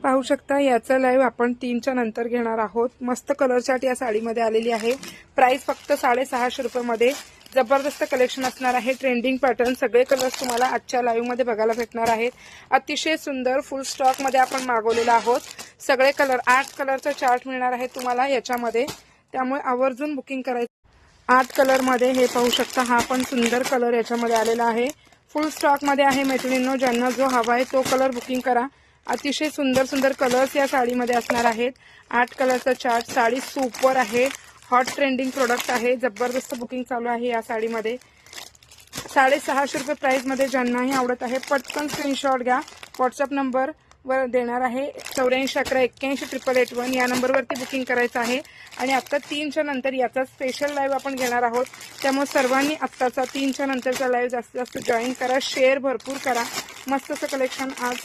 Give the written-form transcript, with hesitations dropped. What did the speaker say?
पाहू शकता याचा लाईव्ह आपण 3च्या नंतर घेणार आहोत। मस्त कलर चार्ट या साडीमध्ये आलेली आहे। प्राइस फक्त 650 रुपयामध्ये जबरदस्त कलेक्शन असणार आहे। ट्रेंडिंग पॅटर्न सगळे कलर्स तुम्हाला आजच्या लाईव्ह मध्ये बघायला भेटणार आहेत। अतिशय सुंदर फुल स्टॉक मध्ये आपण मागवलेला आहोत। सगळे कलर 8 कलरचा चार्ट मिळणार आहे तुम्हाला याच्यामध्ये, त्यामुळे आवर्जून बुकिंग करायचं। 8 कलर मध्ये हे पाहू शकता, हा पण सुंदर कलर याच्यामध्ये आलेला आहे। फुल स्टॉक मध्ये आहे मैत्रिणींनो, ज्यांना जो हवा आहे तो कलर बुकिंग करा। अतिशय सुंदर सुंदर कलर्स या साडीमध्ये असणार आहेत। 8 कलरचा चार्ट, साडी सुपर आहे, हॉट ट्रेंडिंग प्रोडक्ट आहे, जबरदस्त बुकिंग चालू आहे या साडीमध्ये। 650 रुपये प्राइस मध्ये ज्यांनाही आवडत आहे पटकन स्क्रीनशॉट घ्या। व्हॉट्सअप नंबर वर देणार आहे 8411818881 या नंबरवरती बुकिंग करायचं आहे। आणि आता 3च्या नंतर याचा स्पेशल लाईव्ह आपण घेणार आहोत, त्यामुळे सर्वांनी आत्ताचा 3च्या नंतरचा लाईव्ह जास्तीत जास्त जॉईन करा, शेअर भरपूर करा। मस्त असं कलेक्शन आज